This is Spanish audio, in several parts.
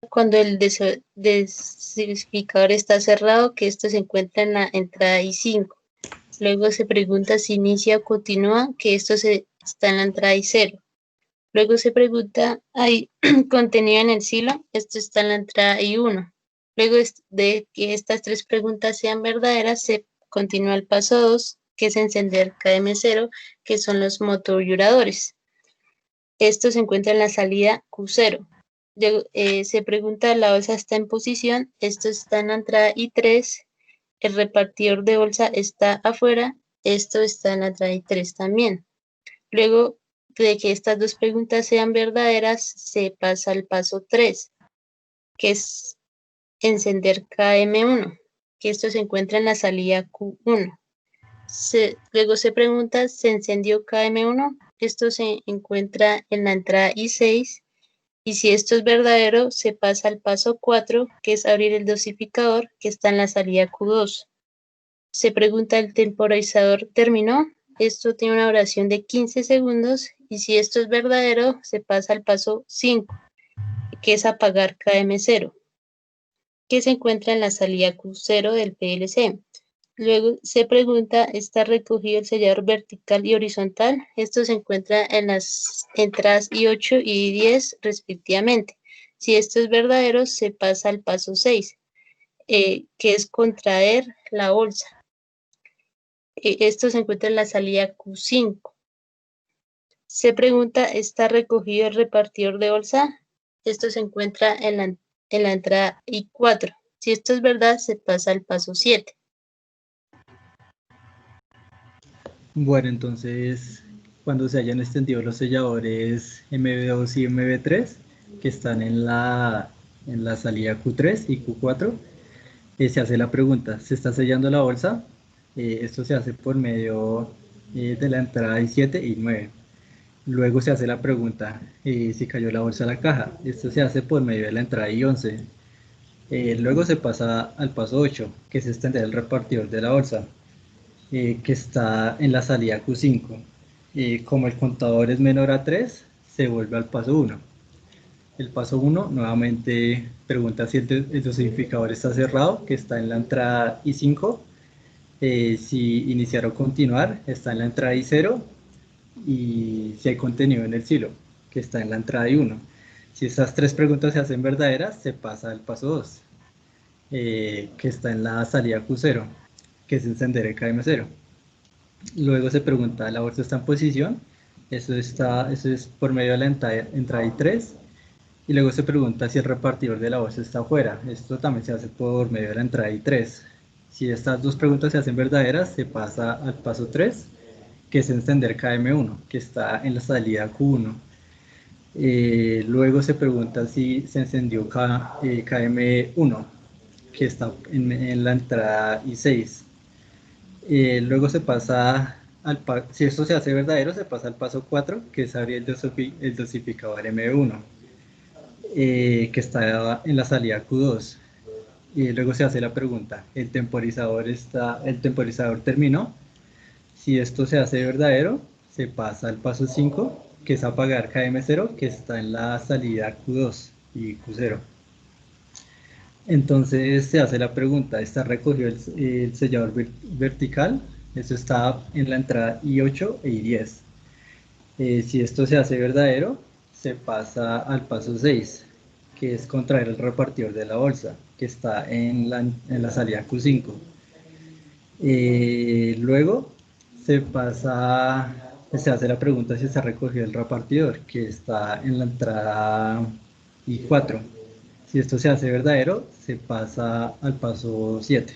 cuando el desificador está cerrado, que esto se encuentra en la entrada I5. Luego se pregunta si inicia o continúa, que esto está en la entrada I0. Luego se pregunta, ¿hay contenido en el silo? Esto está en la entrada I1. Luego de que estas tres preguntas sean verdaderas, se continúa el paso 2, que es encender KM0, que son los motovibradores. Esto se encuentra en la salida Q0. Se pregunta, ¿la bolsa está en posición? Esto está en la entrada I3. El repartidor de bolsa está afuera. Esto está en la entrada I3 también. Luego de que estas dos preguntas sean verdaderas, se pasa al paso 3, que es encender KM1, que esto se encuentra en la salida Q1. Luego se pregunta, ¿se encendió KM1? Esto se encuentra en la entrada I6, y si esto es verdadero, se pasa al paso 4, que es abrir el dosificador, que está en la salida Q2. Se pregunta, ¿el temporizador terminó? Esto tiene una duración de 15 segundos, y si esto es verdadero, se pasa al paso 5, que es apagar KM0, que se encuentra en la salida Q0 del PLC. Luego se pregunta, ¿está recogido el sellador vertical y horizontal? Esto se encuentra en las entradas I8 y I10 respectivamente. Si esto es verdadero, se pasa al paso 6, que es contraer la bolsa. Esto se encuentra en la salida Q5. Se pregunta, ¿está recogido el repartidor de bolsa? Esto se encuentra en la entrada I4. Si esto es verdad, se pasa al paso 7. Bueno, entonces, cuando se hayan extendido los selladores MB2 y MB3, que están en la salida Q3 y Q4, se hace la pregunta, ¿se está sellando la bolsa? Esto se hace por medio de la entrada I7 y 9. Luego se hace la pregunta, si cayó la bolsa a la caja. Esto se hace por medio de la entrada I11. Luego se pasa al paso 8, que es extender el repartidor de la bolsa, que está en la salida Q5. Como el contador es menor a 3, se vuelve al paso 1. El paso 1 nuevamente pregunta si el dosificador está cerrado, que está en la entrada I5. Si iniciar o continuar, está en la entrada I0. Y si hay contenido en el silo, que está en la entrada I1. Si estas tres preguntas se hacen verdaderas, se pasa al paso 2, que está en la salida Q0, que es encender el KM0. Luego se pregunta, ¿la bolsa está en posición? Eso es por medio de la entrada I3. Y luego se pregunta si el repartidor de la bolsa está afuera. Esto también se hace por medio de la entrada I3. Si estas dos preguntas se hacen verdaderas, se pasa al paso 3, que es encender KM1, que está en la salida Q1. Luego se pregunta si se encendió KM1, que está en la entrada I6. Luego se pasa si esto se hace verdadero, se pasa al paso 4, que es abrir el dosificador M1, que está en la salida Q2. Y luego se hace la pregunta, ¿el temporizador terminó? Si esto se hace verdadero, se pasa al paso 5, que es apagar KM0, que está en la salida Q2 y Q0. Entonces se hace la pregunta, ¿está recogido el sellador vertical? Eso está en la entrada I8 e I10. Si esto se hace verdadero, se pasa al paso 6, que es contraer el repartidor de la bolsa, que está en la salida Q5. Luego se hace la pregunta si se ha recogido el repartidor, que está en la entrada I4. Si esto se hace verdadero, se pasa al paso 7.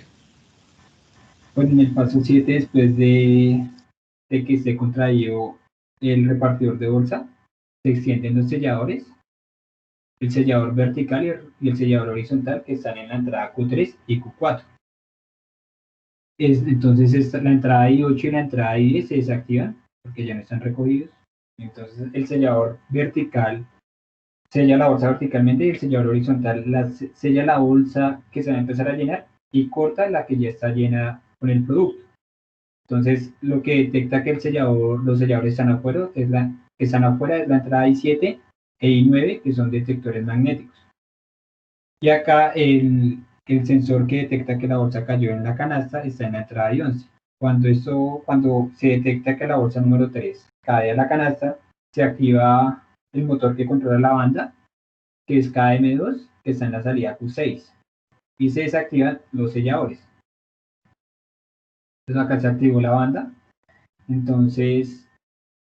Pues en el paso 7, después de que esté contraído el repartidor de bolsa, se extienden los selladores, el sellador vertical y el sellador horizontal, que están en la entrada Q3 y Q4. Entonces la entrada I8 y la entrada I10 se desactivan porque ya no están recogidos. Entonces el sellador vertical sella la bolsa verticalmente y el sellador horizontal sella la bolsa que se va a empezar a llenar y corta la que ya está llena con el producto. Entonces lo que detecta que los selladores están afuera es la entrada I7 e I9, que son detectores magnéticos. Y acá el sensor que detecta que la bolsa cayó en la canasta está en la entrada I11. Cuando se detecta que la bolsa número 3 cae a la canasta, se activa el motor que controla la banda, que es KM2, que está en la salida Q6, y se desactivan los selladores. Entonces acá se activó la banda, entonces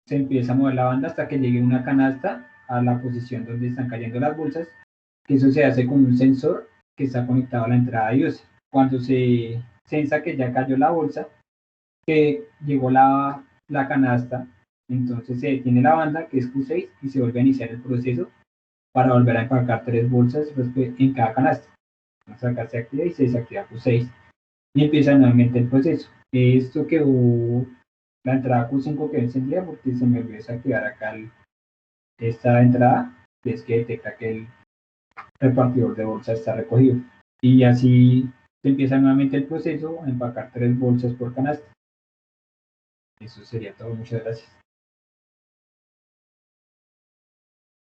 se empieza a mover la banda hasta que llegue una canasta a la posición donde están cayendo las bolsas, que eso se hace con un sensor que está conectado a la entrada IOS. Cuando se sensa que ya cayó la bolsa, que llegó la canasta, entonces se detiene la banda, que es Q6, y se vuelve a iniciar el proceso para volver a empacar 3 bolsas en cada canasta. Entonces acá se activa y se desactiva Q6 y empieza nuevamente el proceso. Esto quedó, la entrada Q5 quedó encendida porque se me olvidó desactivar acá esta entrada, que es que detecta que el repartidor de bolsa está recogido. Y así se empieza nuevamente el proceso a empacar 3 bolsas por canasta. Eso sería todo. Muchas gracias.